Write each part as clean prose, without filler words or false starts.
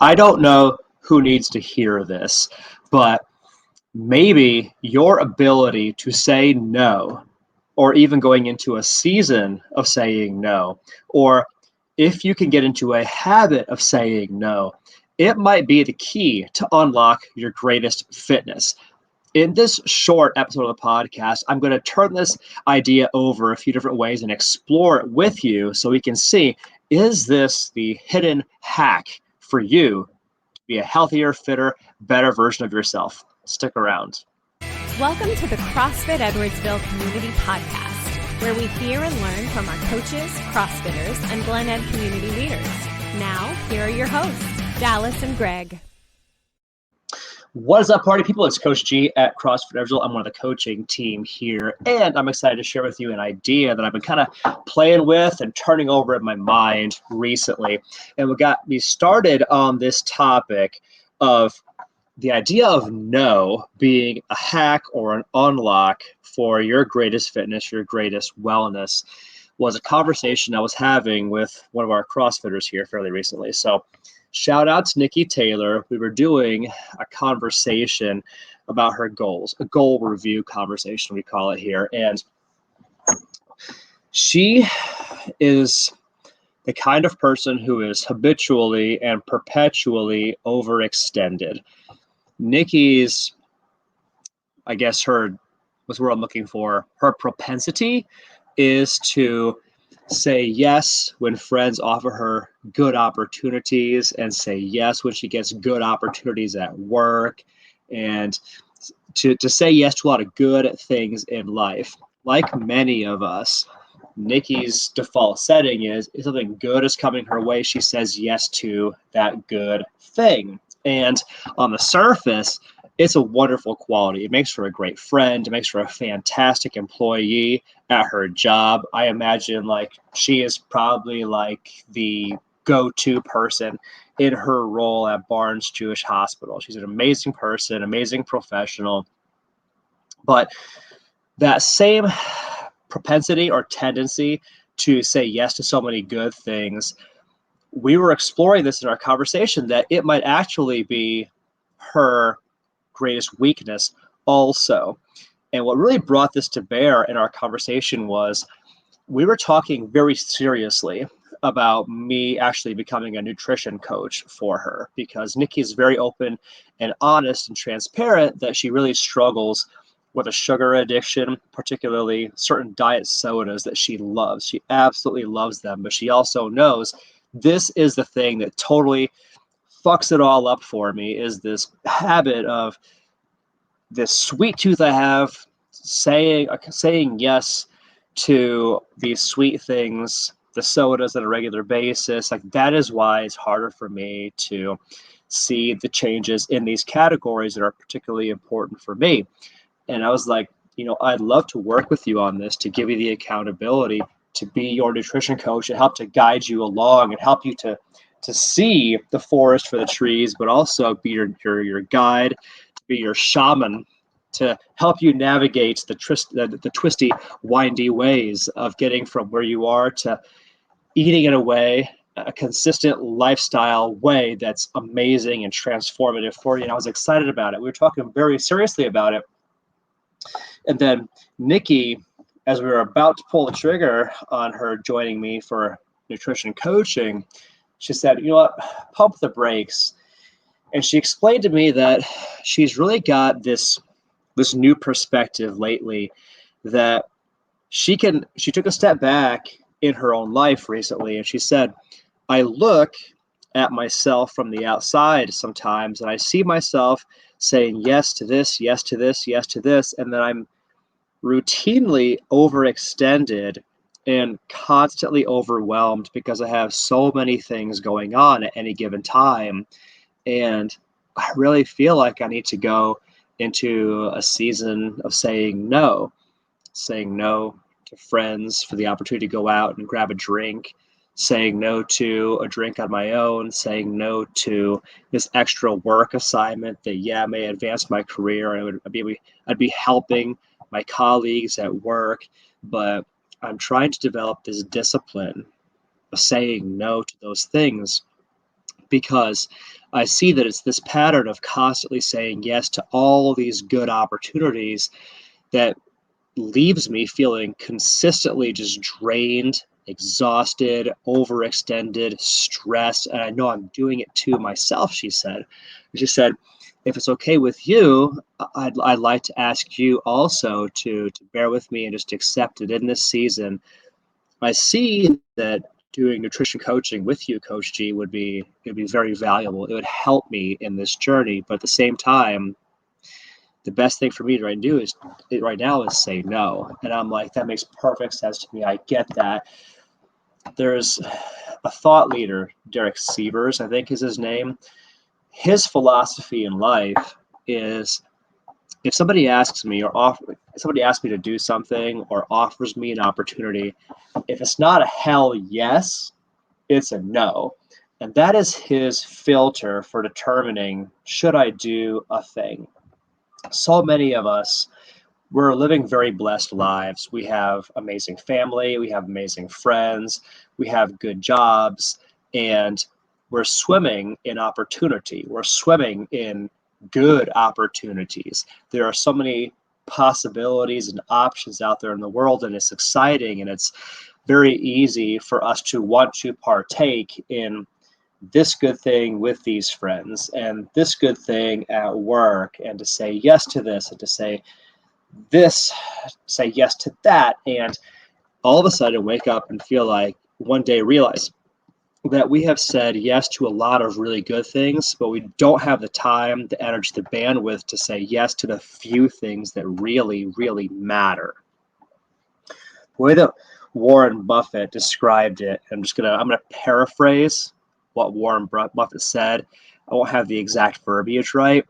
I don't know who needs to hear this, but maybe your ability to say no, or even going into a season of saying no, or if you can get into a habit of saying no, it might be the key to unlock your greatest fitness. In this short episode of the podcast, I'm going to turn this idea over a few different ways and explore it with you so we can see, is this the hidden hack for you to be a healthier, fitter, better version of yourself? Stick around. Welcome to the CrossFit Edwardsville Community Podcast, where we hear and learn from our coaches, CrossFitters, and Glen Ed community leaders. Now, here are your hosts, Dallas and Greg. What is up, party people? It's Coach G at CrossFit Edwardsville. I'm one of the coaching team here, and I'm excited to share with you an idea that I've been kind of playing with and turning over in my mind recently. And what got me started on this topic of the idea of no being a hack or an unlock for your greatest fitness, your greatest wellness, was a conversation I was having with one of our CrossFitters here fairly recently. So shout out to Nikki Taylor. We were doing a conversation about her goals, a goal review conversation, we call it here. And she is the kind of person who is habitually and perpetually overextended. Nikki's, I guess what's the word I'm looking for, her propensity is to say yes when friends offer her good opportunities and say yes when she gets good opportunities at work, and to say yes to a lot of good things in life. Like many of us, Nikki's default setting is if something good is coming her way, she says yes to that good thing. And on the surface, it's a wonderful quality. It makes her a great friend. It makes her a fantastic employee at her job. I imagine she is probably the go-to person in her role at Barnes Jewish Hospital. She's an amazing person, amazing professional. But that same propensity or tendency to say yes to so many good things, we were exploring this in our conversation, that it might actually be her greatest weakness also. And what really brought this to bear in our conversation was we were talking very seriously about me actually becoming a nutrition coach for her, because Nikki is very open and honest and transparent that she really struggles with a sugar addiction, particularly certain diet sodas that she loves. She absolutely loves them, but she also knows this is the thing that totally fucks it all up for me, is this habit of this sweet tooth I have, saying yes to these sweet things, the sodas on a regular basis. That is why it's harder for me to see the changes in these categories that are particularly important for me. And I was like, I'd love to work with you on this, to give you the accountability, to be your nutrition coach and help to guide you along and help you to see the forest for the trees, but also be your guide, to be your shaman, to help you navigate the twisty, windy ways of getting from where you are to eating in a consistent lifestyle way that's amazing and transformative for you. And I was excited about it. We were talking very seriously about it. And then Nikki, as we were about to pull the trigger on her joining me for nutrition coaching, she said, you know what, pump the brakes. And she explained to me that she's really got this new perspective lately, that she took a step back in her own life recently. And she said, I look at myself from the outside sometimes, and I see myself saying yes to this, yes to this, yes to this. And then I'm routinely overextended and constantly overwhelmed because I have so many things going on at any given time. And I really feel like I need to go into a season of saying no to friends for the opportunity to go out and grab a drink, saying no to a drink on my own, saying no to this extra work assignment that may advance my career. I'd be helping my colleagues at work, but I'm trying to develop this discipline of saying no to those things, because I see that it's this pattern of constantly saying yes to all these good opportunities that leaves me feeling consistently just drained, exhausted, overextended, stressed. And I know I'm doing it to myself, she said. She said, if it's okay with you, I'd like to ask you also to bear with me and just accept it in this season. I see that doing nutrition coaching with you, Coach G, would be very valuable. It would help me in this journey. But at the same time, the best thing for me to do right now is say no. And I'm like, that makes perfect sense to me. I get that. There's a thought leader, Derek Sievers, I think is his name. His philosophy in life is, if somebody asks me somebody asks me to do something or offers me an opportunity, if it's not a hell yes, it's a no. And that is his filter for determining, should I do a thing? So many of us, we're living very blessed lives. We have amazing family, we have amazing friends, we have good jobs, and we're swimming in opportunity. We're swimming in good opportunities. There are so many possibilities and options out there in the world, and it's exciting, and it's very easy for us to want to partake in this good thing with these friends and this good thing at work, and to say yes to this and to say yes to that. And all of a sudden wake up and feel like, one day realize that we have said yes to a lot of really good things, but we don't have the time, the energy, the bandwidth to say yes to the few things that really, really matter. The way that Warren Buffett described it, I'm gonna paraphrase what Warren Buffett said. I won't have the exact verbiage right,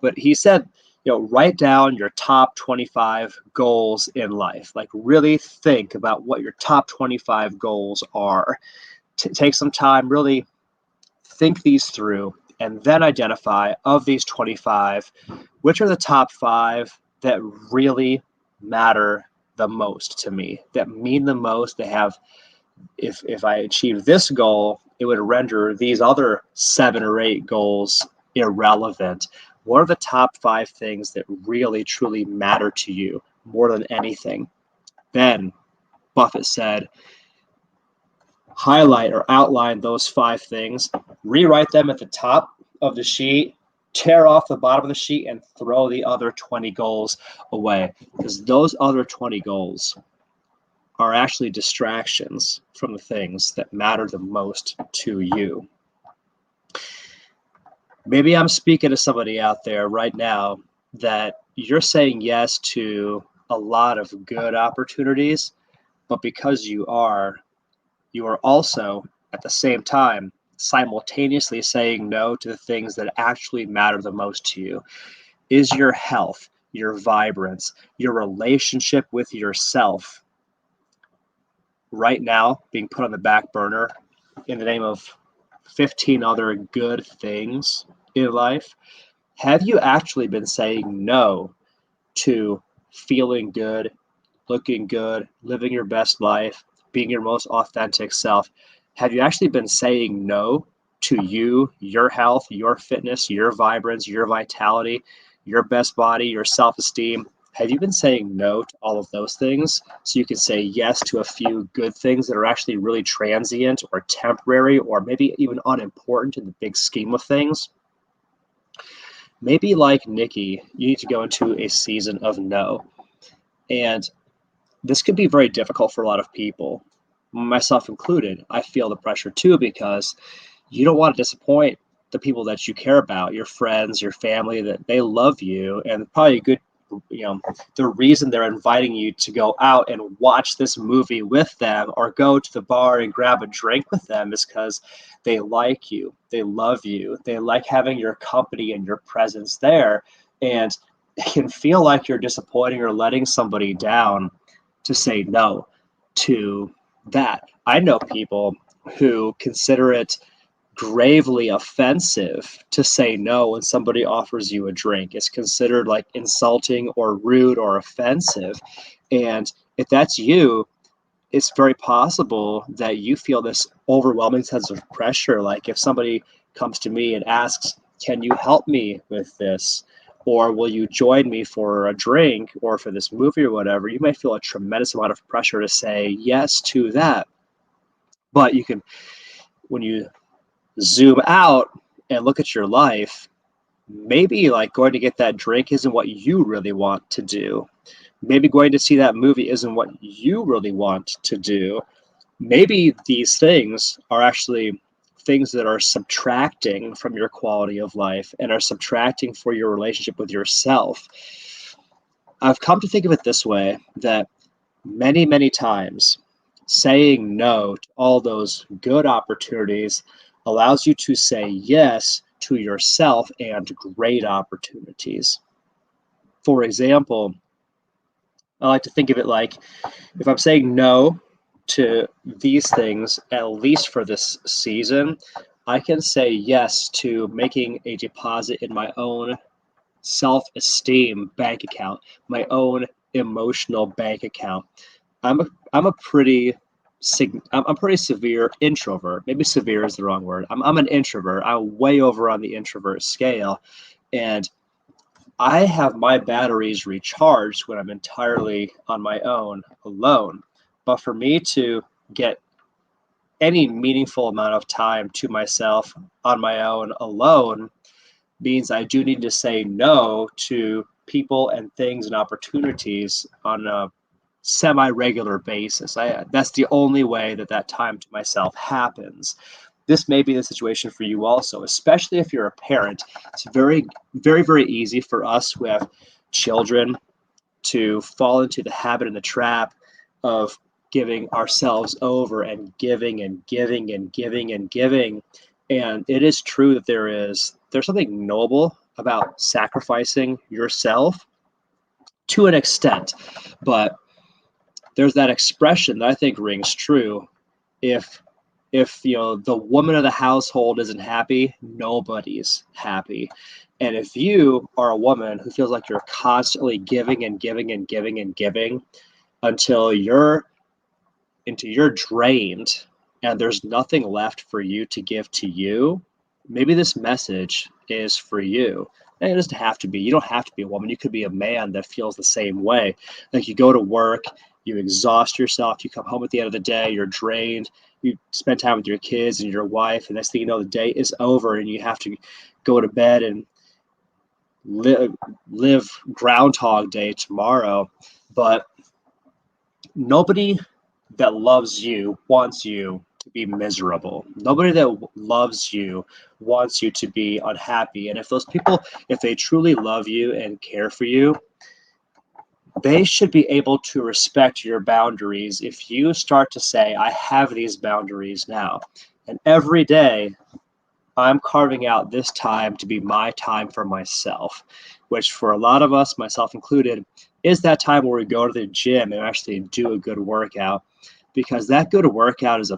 but he said, write down your top 25 goals in life. Like, really think about what your top 25 goals are. Take some time, really think these through, and then identify, of these 25, which are the top 5 that really matter the most to me, that mean the most. They have, if I achieve this goal, it would render these other 7 or 8 goals irrelevant. What are the top 5 things that really, truly matter to you more than anything? Then Buffett said, highlight or outline those 5 things, rewrite them at the top of the sheet, tear off the bottom of the sheet, and throw the other 20 goals away, because those other 20 goals are actually distractions from the things that matter the most to you. Maybe I'm speaking to somebody out there right now that you're saying yes to a lot of good opportunities, but because you are also at the same time simultaneously saying no to the things that actually matter the most to you. Is your health, your vibrance, your relationship with yourself right now being put on the back burner in the name of 15 other good things in life? Have you actually been saying no to feeling good, looking good, living your best life, being your most authentic self? Have you actually been saying no to you, your health, your fitness, your vibrance, your vitality, your best body, your self-esteem? Have you been saying no to all of those things so you can say yes to a few good things that are actually really transient or temporary, or maybe even unimportant in the big scheme of things? Maybe, like Nikki, you need to go into a season of no. And this could be very difficult for a lot of people, myself included. I feel the pressure too, because you don't want to disappoint the people that you care about, your friends, your family, that they love you. And probably the reason they're inviting you to go out and watch this movie with them or go to the bar and grab a drink with them is because they like you, they love you, they like having your company and your presence there. And it can feel like you're disappointing or letting somebody down to say no to that. I know people who consider it gravely offensive to say no when somebody offers you a drink. It's considered like insulting or rude or offensive. And if that's you, it's very possible that you feel this overwhelming sense of pressure. Like if somebody comes to me and asks, can you help me with this? Or will you join me for a drink or for this movie or whatever? You might feel a tremendous amount of pressure to say yes to that. But you can, when you zoom out and look at your life, maybe like going to get that drink isn't what you really want to do. Maybe going to see that movie isn't what you really want to do. Maybe these things are actually things that are subtracting from your quality of life and are subtracting for your relationship with yourself. I've come to think of it this way, that many, many times saying no to all those good opportunities allows you to say yes to yourself and great opportunities. For example, I like to think of it like if I'm saying no to these things, at least for this season, I can say yes to making a deposit in my own self-esteem bank account, my own emotional bank account. I'm a pretty I'm pretty severe introvert. Maybe severe is the wrong word. I'm an introvert. I'm way over on the introvert scale, and I have my batteries recharged when I'm entirely on my own, alone. But for me to get any meaningful amount of time to myself on my own, alone, means I do need to say no to people and things and opportunities on a semi-regular basis. That's the only way that that time to myself happens. This may be the situation for you also, especially if you're a parent. It's very, very, very easy for us who have children to fall into the habit and the trap of giving ourselves over and giving and giving and giving and giving. And it is true that there's something noble about sacrificing yourself to an extent, but there's that expression that I think rings true. If the woman of the household isn't happy, nobody's happy. And if you are a woman who feels like you're constantly giving and giving and giving and giving until you're drained and there's nothing left for you to give to you, maybe this message is for you. And it doesn't have to be. You don't have to be a woman. You could be a man that feels the same way. Like you go to work, you exhaust yourself, you come home at the end of the day, you're drained, you spend time with your kids and your wife, and next thing you know, the day is over and you have to go to bed and live Groundhog Day tomorrow. But nobody that loves you wants you to be miserable. Nobody that loves you wants you to be unhappy. And if those people, if they truly love you and care for you, they should be able to respect your boundaries if you start to say, I have these boundaries now. And every day, I'm carving out this time to be my time for myself, which for a lot of us, myself included, is that time where we go to the gym and actually do a good workout, because that good workout is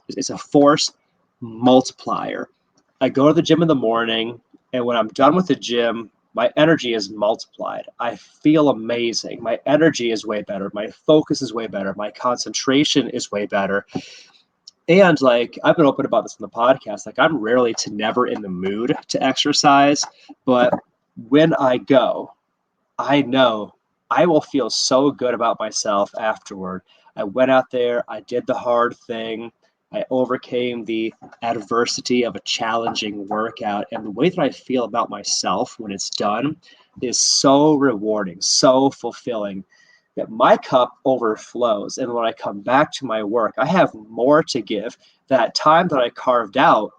it's a force multiplier. I go to the gym in the morning, and when I'm done with the gym, my energy is multiplied. I feel amazing. My energy is way better. My focus is way better. My concentration is way better. And like I've been open about this in the podcast, like I'm rarely to never in the mood to exercise, but when I go, I know I will feel so good about myself afterward. I went out there, I did the hard thing, I overcame the adversity of a challenging workout, and the way that I feel about myself when it's done is so rewarding, so fulfilling, that my cup overflows. And when I come back to my work, I have more to give. That time that I carved out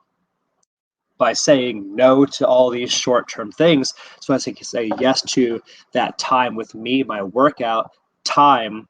by saying no to all these short-term things, so I can say yes to that time with me, my workout time.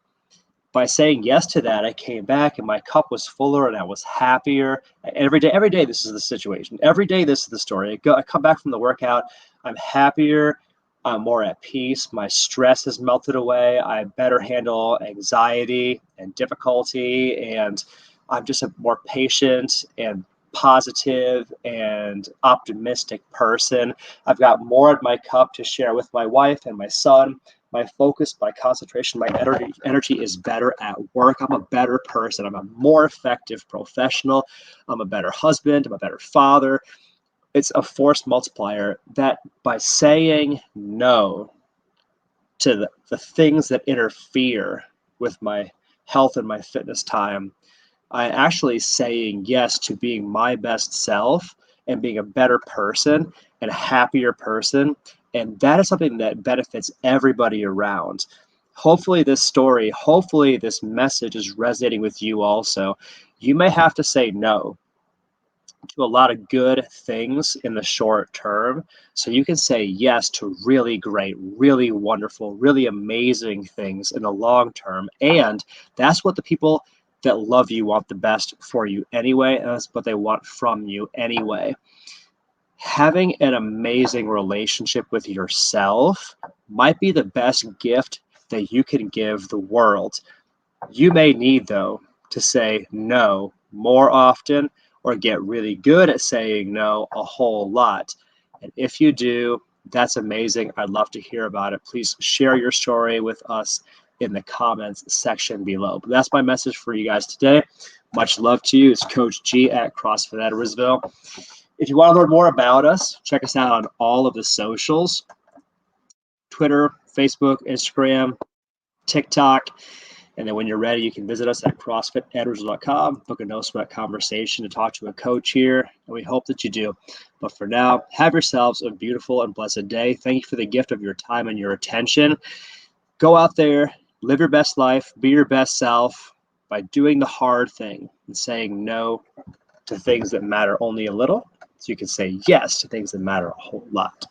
By saying yes to that, I came back and my cup was fuller and I was happier. Every day, this is the situation. Every day, this is the story. I come back from the workout, I'm happier, I'm more at peace. My stress has melted away. I better handle anxiety and difficulty, and I'm just a more patient and positive and optimistic person. I've got more in my cup to share with my wife and my son. my focus, my concentration, my energy is better at work. I'm a better person. I'm a more effective professional. I'm a better husband. I'm a better father. It's a force multiplier that by saying no to the things that interfere with my health and my fitness time, I'm actually saying yes to being my best self and being a better person and a happier person. And that is something that benefits everybody around. Hopefully, hopefully, this message is resonating with you also. You may have to say no to a lot of good things in the short term so you can say yes to really great, really wonderful, really amazing things in the long term. And that's what the people that love you want the best for you anyway, and that's what they want from you anyway. Having an amazing relationship with yourself might be the best gift that you can give the world. You may need, though, to say no more often or get really good at saying no a whole lot. And if you do, that's amazing. I'd love to hear about it. Please share your story with us in the comments section below. But that's my message for you guys today. Much love to you. It's Coach G at CrossFit Edwardsville. If you want to learn more about us, check us out on all of the socials: Twitter, Facebook, Instagram, TikTok. And then when you're ready, you can visit us at CrossFitEdwards.com, book a no sweat conversation to talk to a coach here. And we hope that you do. But for now, have yourselves a beautiful and blessed day. Thank you for the gift of your time and your attention. Go out there, live your best life, be your best self by doing the hard thing and saying no to things that matter only a little, so you can say yes to things that matter a whole lot.